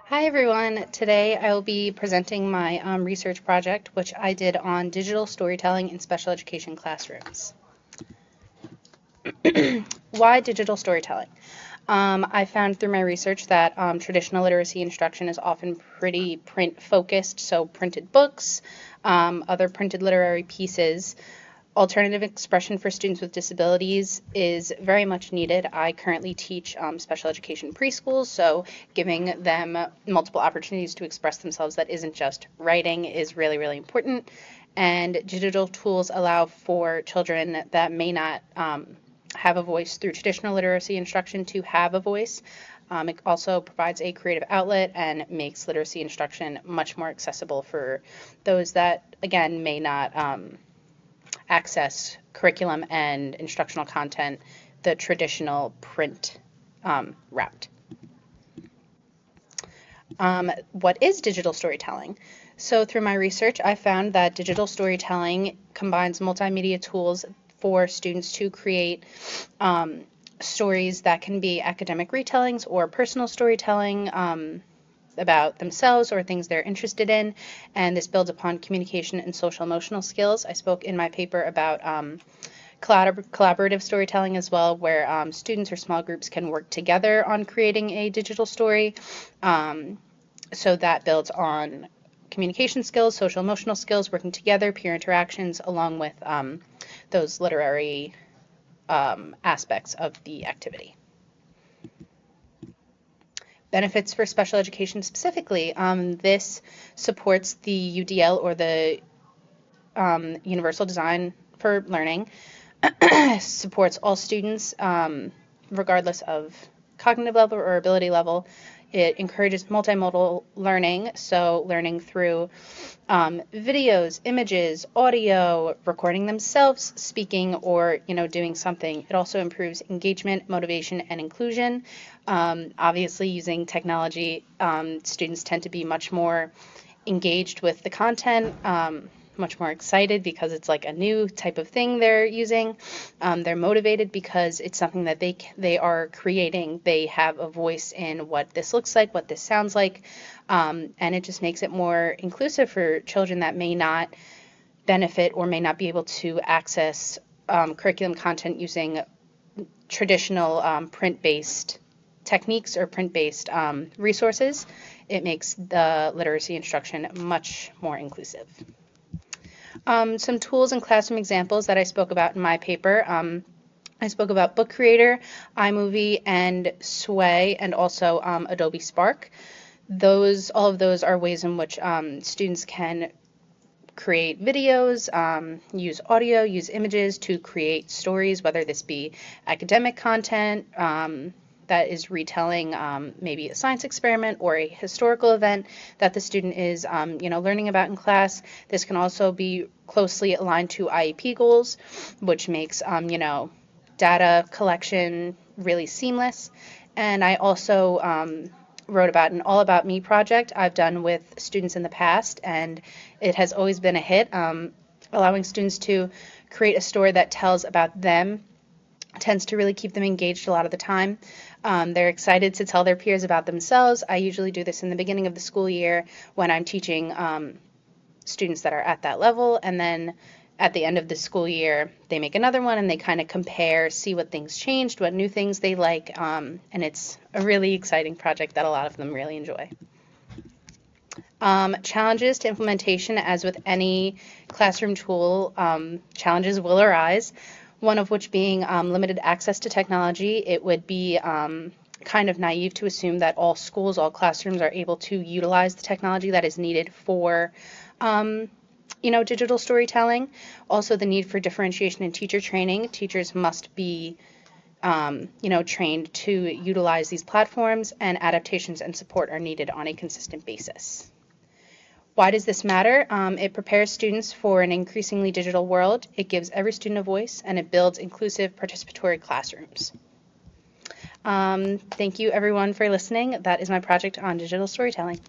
Hi everyone. Today I will be presenting my research project, which I did on digital storytelling in special education classrooms. Why digital storytelling? I found through my research that traditional literacy instruction is often pretty print focused, so printed books, other printed literary pieces. Alternative expression for students with disabilities is very much needed. I currently teach special education preschools, so giving them multiple opportunities to express themselves that isn't just writing is really, really important. And digital tools allow for children that may not have a voice through traditional literacy instruction to have a voice. It also provides a creative outlet and makes literacy instruction much more accessible for those that, again, may not access curriculum and instructional content the traditional print route. What is digital storytelling? So through my research, I found that digital storytelling combines multimedia tools for students to create stories that can be academic retellings or personal storytelling about themselves or things they're interested in, and this builds upon communication and social emotional skills. I spoke in my paper about collaborative storytelling as well, where students or small groups can work together on creating a digital story. So that builds on communication skills, social emotional skills, working together, peer interactions, along with those literary aspects of the activity. Benefits for special education specifically. This supports the UDL, or the Universal Design for Learning, supports all students regardless of cognitive level or ability level. It encourages multimodal learning, so learning through videos, images, audio, recording themselves, speaking, or doing something. It also improves engagement, motivation, and inclusion. Obviously, using technology, students tend to be much more engaged with the content, much more excited because it's like a new type of thing they're using. They're motivated because it's something that they are creating. They have a voice in what this looks like, what this sounds like, and it just makes it more inclusive for children that may not benefit or may not be able to access curriculum content using traditional print-based techniques or print-based resources. It makes the literacy instruction much more inclusive. Some tools and classroom examples that I spoke about in my paper. I spoke about Book Creator, iMovie, and Sway, and also Adobe Spark. All of those are ways in which students can create videos, use audio, use images to create stories, whether this be academic content that is retelling maybe a science experiment or a historical event that the student is learning about in class. This can also be closely aligned to IEP goals, which makes data collection really seamless. And I also wrote about an All About Me project I've done with students in the past, and it has always been a hit. Allowing students to create a story that tells about them tends to really keep them engaged a lot of the time. They're excited to tell their peers about themselves. I usually do this in the beginning of the school year when I'm teaching students that are at that level, and then at the end of the school year, they make another one and they kind of compare, see what things changed, what new things they like, and it's a really exciting project that a lot of them really enjoy. Challenges to implementation. As with any classroom tool, challenges will arise, one of which being limited access to technology. It would be kind of naive to assume that all schools, all classrooms are able to utilize the technology that is needed for digital storytelling. Also, the need for differentiation in teacher training. Teachers must be trained to utilize these platforms, and adaptations and support are needed on a consistent basis. Why does this matter? It prepares students for an increasingly digital world. It gives every student a voice, and it builds inclusive, participatory classrooms. Thank you, everyone, for listening. That is my project on digital storytelling.